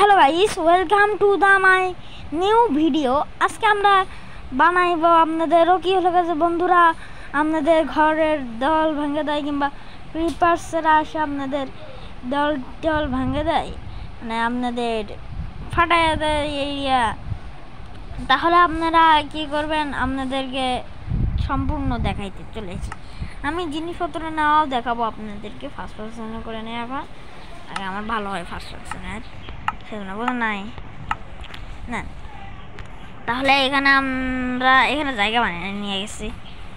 Hello guys, welcome to the my new video. আজকে আমরা বানাইব আপনাদেরও কি হলো গেছে বন্ধুরা, আপনাদের ঘরের দেওয়াল ভেঙে দেয় কিংবা ক্রিপার্সরা আসে আপনাদের দেওয়াল ভেঙে দেয়, মানে আপনাদের ফাটায় দেয় এরিয়া। তাহলে আপনারা কি করবেন, আপনাদেরকে সম্পূর্ণ দেখাইতে চলেছি। আমি জিনিসপত্র নেওয়াও দেখাবো আপনাদেরকে। ফার্স্ট পার্সনে করে নেই এখন, আগে আমার ভালো হয় ফার্স্ট পার্সনের, সেজন্য বোঝা নাই না। তাহলে এখানে আমরা জায়গা বানিয়ে নিয়ে গেছি,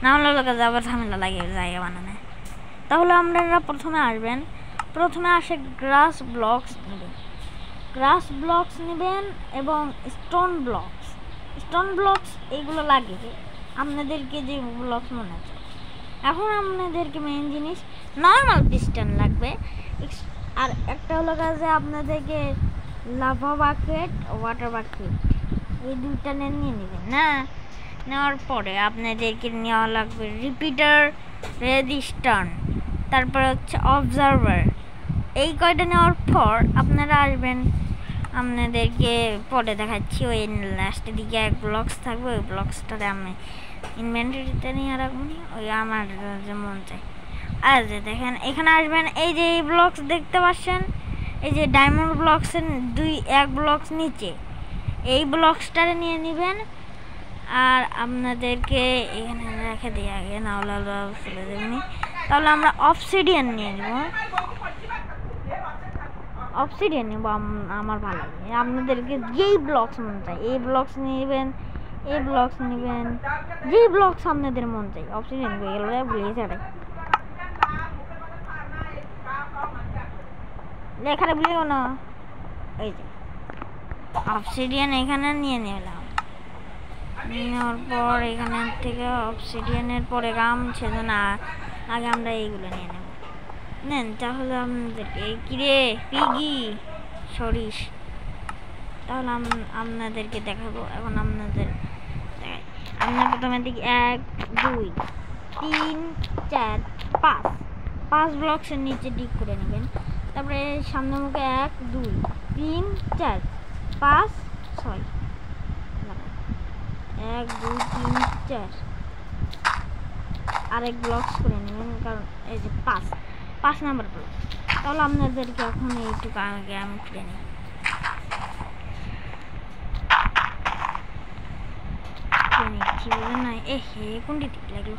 না হলে লোকে যাবার ঝামেলা লাগে জায়গা বানানো। তাহলে আপনারা প্রথমে আসবেন, প্রথমে আসে গ্রাস ব্লকস নেবেন এবং স্টোন ব্লকস এইগুলো লাগে আপনাদেরকে, যে ব্লকস মনে আছে। এখন আপনাদেরকে মেইন জিনিস নর্মাল পিস্টন লাগবে, আর একটা হলো কাজে আপনাদেরকে লাভা বাকেট, ওয়াটার বাকেট, এই দুইটা নিয়ে নেবেন না। নেওয়ার পরে আপনাদেরকে নেওয়া লাগবে রিপিটার, রেজিস্ট্যান্ট, তারপর হচ্ছে অবজারভার। এই কয়টা নেওয়ার পর আপনারা আসবেন, আপনাদেরকে পরে দেখাচ্ছি। ওই লাস্টের দিকে এক ব্লকস থাকবে, ওই ব্লকসটাতে আমি ইনভেন্টরিতে নিয়ে রাখবো, ওই আমার যেমন চাই। আর যে দেখেন এখানে আসবেন, এই যে এই ব্লকস দেখতে পাচ্ছেন, এই যে ডায়মন্ড ব্লকসের এক ব্লকস নিচে এই ব্লকসটারে নিয়ে নেবেন। আর আপনাদেরকে এখানে রেখে দিয়ে আগে, না হলে চলে যাবেনি। তাহলে আমরা অবসিডিয়ান নিয়ে নেব, আমার ভালো লাগে। আপনাদেরকে যেই ব্লকস মন চাই এই ব্লকস নেবেন, যেই ব্লকস আপনাদের মন চাই। অবসিডিয়ান হয়ে গেল, ভুলিয়ে ছাড়াই এখানে ভুলিও না। এই যে অবসিডিয়ান এখানে নিয়ে নিলাম, নেওয়ার পর এখানে থেকে অবসিডিয়ানের পরে কাম ছিল না, আগে আমরা এইগুলো নিয়ে নেন। তাহলে আপনাদেরকে কিরে পিগি সরিস, তাহলে আপনাদেরকে দেখাবো এখন। আপনার প্রথমে দিকে 1 2 3 4 5 ব্লকসের নিচে ডিক করে নেবেন। তারপরে সামনে মুখে 1 2 3 4 5 6 1 2 3 4 আরেক ব্লকস করে নেবেন, কারণ এই যে 5 নাম্বার ব্লক। তাহলে আপনাদেরকে এখন এইটুকু আগে আমি খুলে নিই। কোনটি ঠিক লাগলো,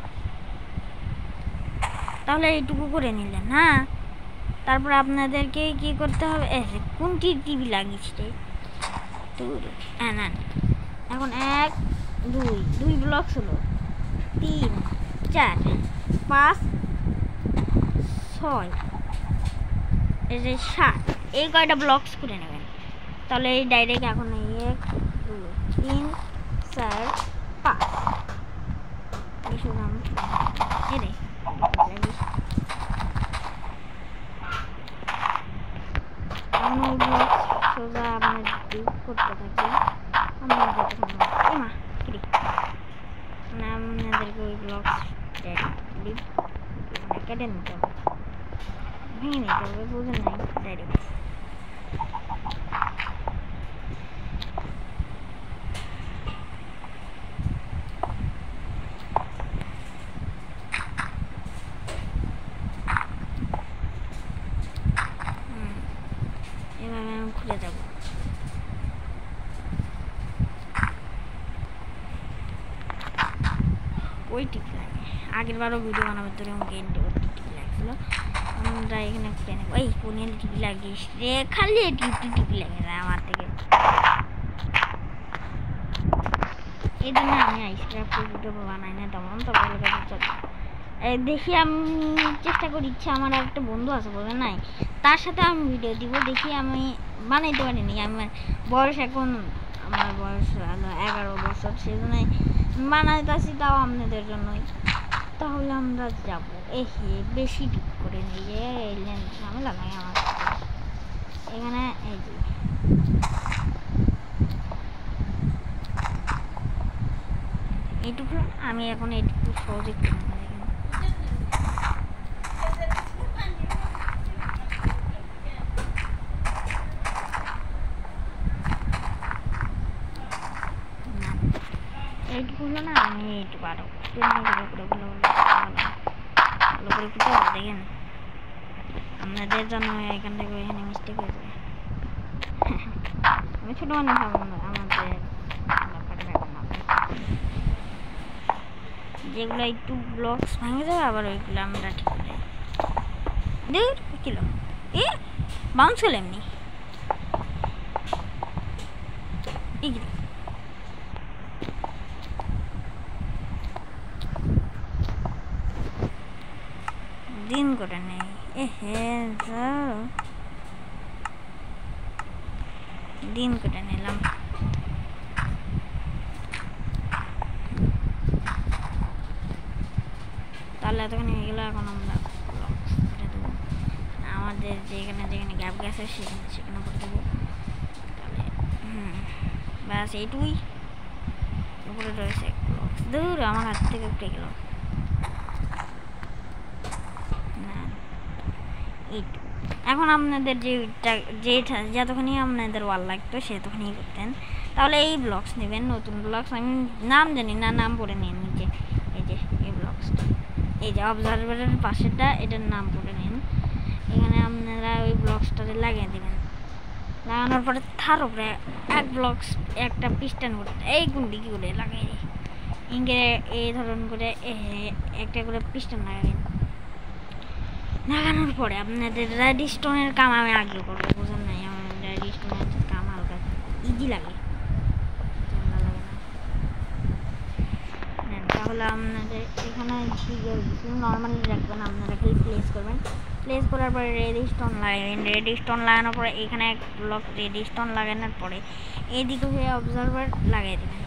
তাহলে এইটুকু করে নিলেন। হ্যাঁ, তারপর আপনাদেরকে কি করতে হবে, কোনটি টিভি লাগিয়েছে না। এখন 1 2 ব্লকস হলো, 3 4 5 6 এই যে 7, এই কয়টা ব্লকস করে নেবেন। তাহলে এই ডাইরেক্ট এখন 1 2 3 4 5 সোজা আপনার ডিপ করতে থাকি। আপনাদেরকে ওই ব্লকস কেটে নিতে হবে, ভেঙে নিতে হবে, বুঝেন নাই ডাইরেক্ট। এভাবে আমি খুলে যাব। ওই টিপি লাগে, আগের বারও ভিডিও বানাবার ধরে আমাকে টিপি লাগছিল। আমরা এখানে খুলে নেব। এই কোনের টিপি লাগিস রে, খালি টিপি লাগে না আমার থেকে। এই জন্য আমি আইসক্রাফ্টের ভিডিও বানাই না তেমন, তবে দেখি আমি চেষ্টা করি। ইচ্ছা আমার একটা বন্ধু আছে বলে নাই, তার সাথে আমি ভিডিও দিব, দেখি আমি বানাইতে পারিনি। আমার বয়স এখন, আমার বয়স 11 বছর, সেজন্যই বানাইতেছি, তাও আপনাদের জন্যই। তাহলে আমরা যাবো, বেশি ঠিক করে নিয়ে এলেন ঝামেলা নাই আমার এখানে। এই যে এইটুকু আমি এখন এইটুকু সহজে করে নেব। এইটুকু হলো না, আমি এইটুকু আরো ভালো করে কুটে দেখেন আপনাদের জন্য এখান থেকে এখানে মিস্টেক হয়েছে। আমি ছোট মানুষ, আমাদের যেগুলো একটু ব্লকস ভাঙে যাবে আবার ওইগুলো আমরা ঠিক করে দেখ কিলো এ বাউন্স হলো এমনি দিন করে নেই দিন করে নিলাম। তাহলে এতখানি হয়ে গেল। এখন আমরা আমাদের যেখানে যেখানে গ্যাপ গেছে সেখানে করে দেবো। তাহলে ব্যাস এইটুকুই। উপরে রয়েছে দূর আমার হাত থেকে উঠে গেল। এইটুকু এখন আপনাদের যতখানি আপনাদের ওয়াল লাগতো সেতখানি করতেন। তাহলে এই ব্লকস নেবেন, নতুন ব্লকস, আমি নাম জানি না, নাম পড়ে নিন নিচে। এই যে এই ব্লকসটা, এই যে অবজারভারের পাশেরটা, এটার নাম পড়ে নিন। এখানে আপনারা ওই ব্লকসটাতে লাগিয়ে দেবেন। লাগানোর পরে তার উপরে এক ব্লকস একটা পিস্টন করে এই গুন্ডি করে লাগাই ইংরে এই ধরন করে একটা করে পিস্টন লাগাবেন। লাগানোর পরে আপনাদের রেড স্টোনের কাম আমি আগে করবো, বুঝেন নাই? আমার রেড স্টোনের কাম হালকা ইজি লাগে, তাহলে আপনাদের এখানে নর্মালি রাখবেন। আপনারা কি প্লেস করবেন, প্লেস করার পরে রেড স্টোন লাগাবেন। রেড স্টোন লাগানোর পরে এখানে এক ব্লক রেড স্টোন লাগানোর পরে এদিকে হয়ে অবজারভার লাগাই দেবেন।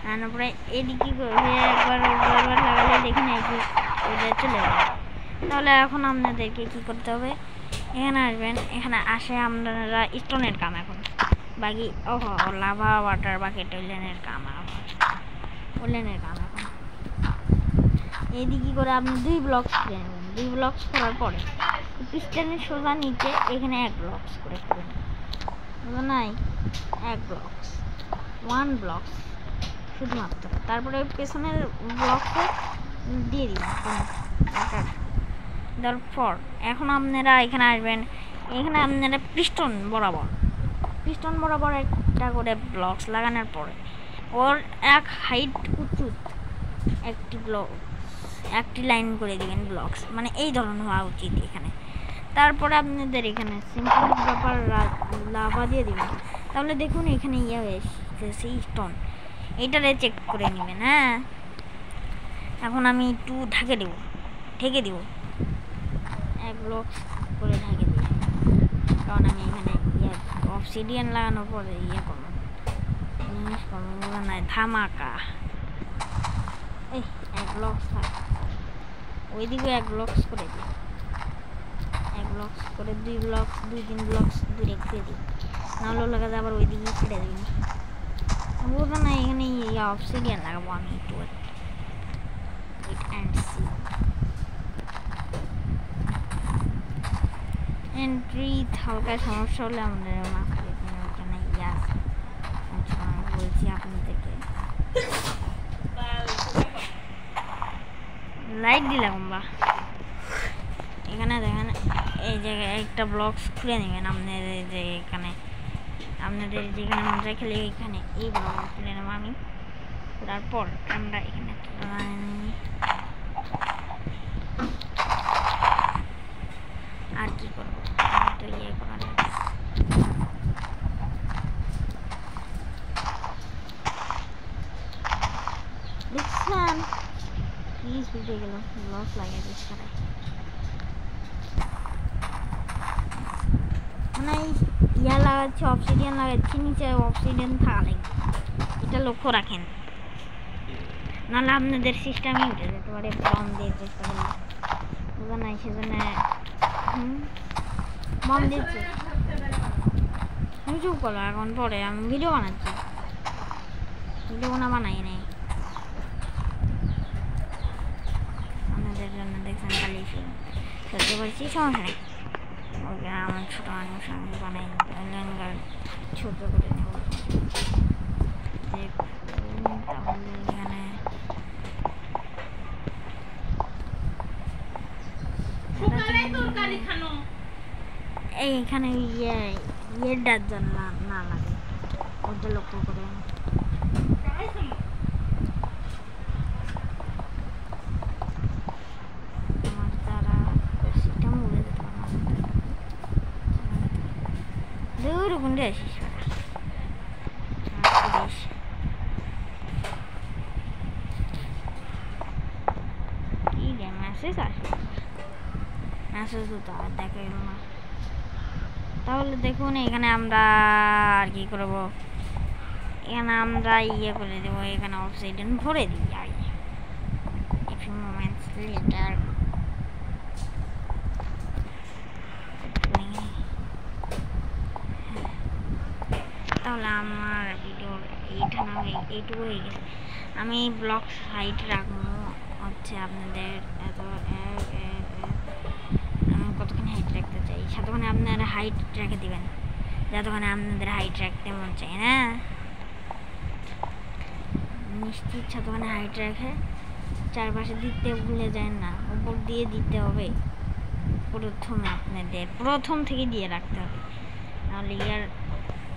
লাগানোর পরে এদিকে হয়ে একবার অবজারভার লাগালে দেখেন ওটা চলে যাবে। তাহলে এখন আপনাদেরকে কি করতে হবে, এখানে আসবেন। এখানে আসে আপনারা স্টোনের কাম এখন বাকি লাভা ওয়াটার বাকেট ওলেনের কাম এখন এইদিকে করে আপনি 2 ব্লকস করে নেবেন। 2 ব্লকস করার পরে পিস্টনের সোজা নিচে এখানে 1 ব্লকস করে নেবেন, বুঝলেন নাই? 1 ব্লকস 1 ব্লকস শুধুমাত্র। তারপরে পেছনের ব্লকটা দিয়ে দিবেন তারপর এখন আপনারা এখানে আসবেন। এখানে আপনারা পিস্টন বরাবর একটা করে ব্লকস লাগানোর পরে ওর এক হাইট উঁচু একটি লাইন করে দিবেন ব্লকস, মানে এই ধরনের হওয়া উচিত এখানে। তারপরে আপনাদের এখানে সিম্পল ব্যাপার লাভা দিয়ে দিবেন। তাহলে দেখুন এখানে হয়ে এসেছে স্টোন, এইটারে চেক করে নেবেন। হ্যাঁ, এখন আমি একটু ঢেকে দেব 1 ব্লক করে ঢেকে দেব, কারণ আমি এখানে অবসিডিয়ান লাগানোর পরে করবো জিনিস করবো না, ধামাকা। এই 1 ব্লক থাক, ওইদিকে 1 ব্লক করে দিই, 1 ব্লক করে 2 ব্লক 2-3 ব্লক দূরে দিয়ে দিই, নাহলে লাগাতে আবার ওইদিকে ছেড়ে দিই। বলবো না এখানে অবসিডিয়ান লাগাবো আমি একটু এন্ট্রি হালকা সমস্যা হলে আমাদের ওখানে বলছি আপনাদেরকে লাইট দিলাম বা এখানে দেখেন এই জায়গায় একটা ব্লকস খুলে নেবেন আপনাদের যে এখানে আপনাদের যেখানে মন চায় খেলে এখানে এই ব্লক খুলে নেব আমি। তারপর আমরা এখানে আর কি করবো তো করা দেখছেন কি উঠে গেল, লস লাগে করায় মানে লাগাচ্ছি অবসিডিয়ান লাগাচ্ছি, নিচে অবসিডিয়ান থাকা লাগবে, এটা লক্ষ্য রাখেন, নাহলে আপনাদের সিস্টেমই উঠে যেতে পারে বম দিয়ে চেষ্টা করলে, বুঝা নাই? সেজন্য বম দিচ্ছি। আমি চুপ করো এখন, পরে আমি ভিডিও বানাচ্ছি, ভিডিও বানাই নেই আপনাদের জন্য। দেখছেন খালি সহ্য করছি, সমস্যা নেই। ওকে আমার ছোটো মানুষ আমি বানাই ছোট করে নেব। তাহলে এখানে এইখানে ইয়েটার জন্য না লাগে, ওটা লক্ষ্য করে আমার দ্বারা সেটা মরে যেতে পারে দূর গুন্ডে আসিস কি রে মেসেজ আসে, মেসেজ তো আর দেখা গেল না। তাহলে দেখুন এখানে আমরা আর কি করব, এখানে আমরা ইয়ে করে দেব, এখানে অবসাইডেন ভরে দিই I if you moments later. তাহলে আমার ভিডিওর এইটুকু হয়ে গেছে। আমি ব্লগ হাইট রাখবো হচ্ছে আপনাদের এত আমি কতখানি হাইট রাখতে চাই, সেতখানি আপনারা হাইট রেখে দিবেন, যতখানি আপনাদের হাইট রাখতে মন চাই না, নিশ্চিত সেতখানি হাইট রেখে চারপাশে দিতে ভুলে যায় না, উপর দিয়ে দিতে হবে প্রথমে, আপনাদের প্রথম থেকে দিয়ে রাখতে হবে, নাহলে ইয়ার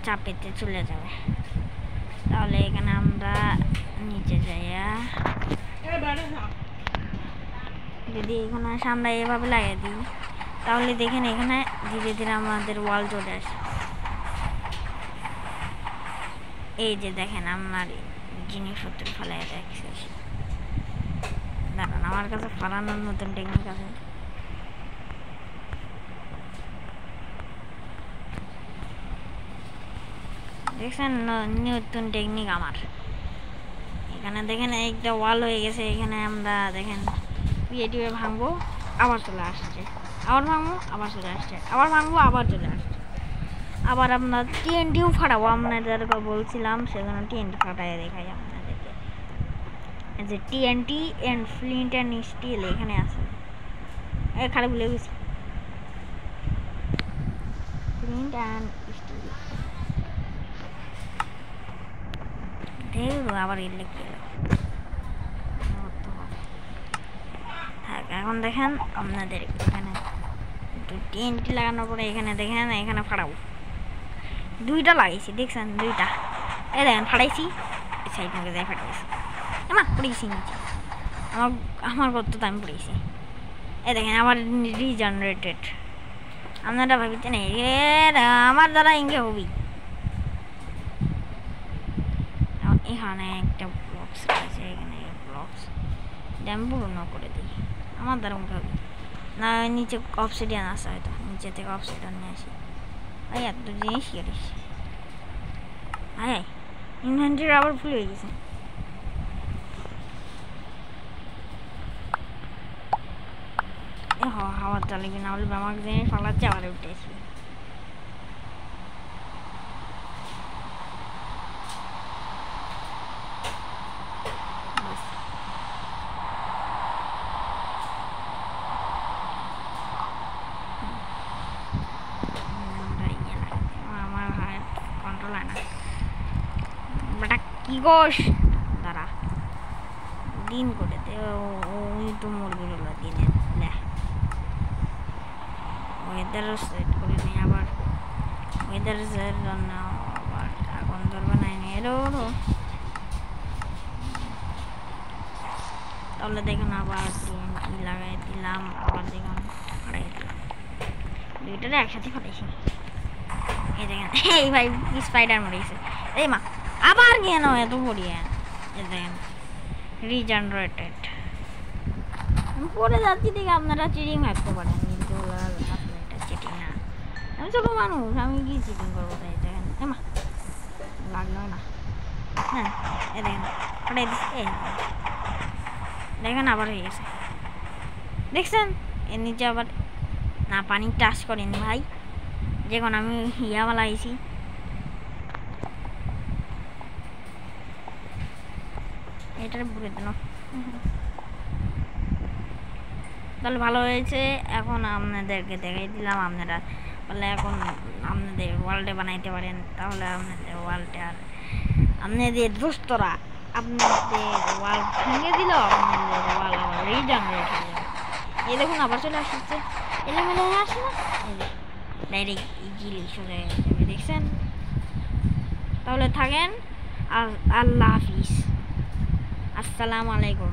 চাপেতে চলে যাবে। তাহলে এখানে আমরা নিচে যাইয়া যদি এখানে আমরা এভাবে লাগিয়ে দিই, তাহলে দেখেন এখানে ধীরে ধীরে আমাদের ওয়াল চলে আসে। এই যে দেখেন আমার জিনিসপত্র ফেলাই দেখছে, দাঁড়ান আমার কাছে ফালানোর নতুন টেকনিক আছে। দেখছেন নতুন টেকনিক আমার। এখানে দেখেন একটা ওয়াল হয়ে গেছে, এখানে আমরা দেখেন ক্রিয়েটিভে ভাঙবো আবার চলে আসছে, আবার ভাঙবো আবার চলে আসছে, আবার ভাঙবো আবার চলে আসছে। আবার আমরা টিএনটিও ফাটাবো, আপনাদেরকে বলছিলাম সেখানে টিএনটি ফাটাই দেখাই আপনাদেরকে। এই যে TNT and flint and steel এখানে আছে, এখানে ভুলে গেছি ফ্লিন্ট অ্যান্ড স্টিল। আবার ইলেক্ট গেল। এখন দেখেন আপনাদের এখানে টিএনটি লাগানোর পরে এখানে দেখেন এখানে ফাটাবো, দুইটা লাগাইছি দেখছেন, দুইটা এই দেখেন ফাটাইছি, সাইড মুখে যাই ফাটাইছি, আমার পড়েছি নিচে, আমার কত তো আমি পড়েছি। এই দেখেন আবার রিজেনারেটেড, আপনারা ভাবছেন আমার দ্বারা ইঙ্গে হবি। এখানে একটা ব্লকস আছে, এখানে ব্লকস আমি পূর্ণ করে দিই, আমার দ্বারা মুখে হবে না। নিচে অবসিডিয়ান আসে, হয়তো নিচে থেকে অবসিডিয়ান নিয়ে আসি। ভাই এত জিনিস করিস ভাই, ইনভেন্টরি আবার ফুল হয়ে গেছে। হাওয়া চালিয়ে না হলে আমাকে জিনিস ফালাচ্ছে, আবার উঠে আসি। কি গোস দাঁড়া দিন করে দে, ওই তো মুরগি হলো দিনের ওয়েদার সেট করে নিই, আবার ওয়েদার জন্য আবার আগুন ধরবে নাই এরো। তাহলে দেখুন আবার টিএনটি লাগাই দিলাম, আবার দেখুন ফাটাই দিলাম, দুইটারে একসাথে ফাটাইছি। এই দেখেন এই ভাই স্পাইডার মরেছে, এই মা আবার কেন এত বড়িয়া, দেখেন রিজেনারেটেড। পরে যাচ্ছি দেখে আপনারা চিটিং ভাবতে পারেন, কিন্তু এটা চিটিং না, আমি ছোটো মানুষ, আমি কি চিটিং করবো? তাই দেখেন এমা লাগলো না, হ্যাঁ এ দেখেন ফাটাই দিচ্ছে, দেখেন আবার হয়ে গেছে, দেখছেন এর নিচে আবার না পানি টাচ করেনি ভাই, যখন আমি ইয়াওয়ালা আইছি। এটার ভরে দিন, তাহলে ভালো হয়েছে। এখন আপনাদেরকে দেখাই দিলাম, আপনারা বলে এখন আপনাদের ওয়ার্ল্ডে বানাইতে পারেন, তাহলে আপনাদের ওয়ার্ল্ডে আর আপনাদের দোস্তরা আপনাদের ওয়াল ভেঙে দিল, আপনাদের ওয়াল আবার রিজেনারেট হয়ে যাবে। এই দেখুন আবার চলে আসছে, এলোমেলো হয়ে আসে না, ডাইরেক্ট ইজিলি চলে যাবে, দেখছেন? তাহলে থাকেন, আর আল্লাহ হাফিজ, আসসালামু আলাইকুম।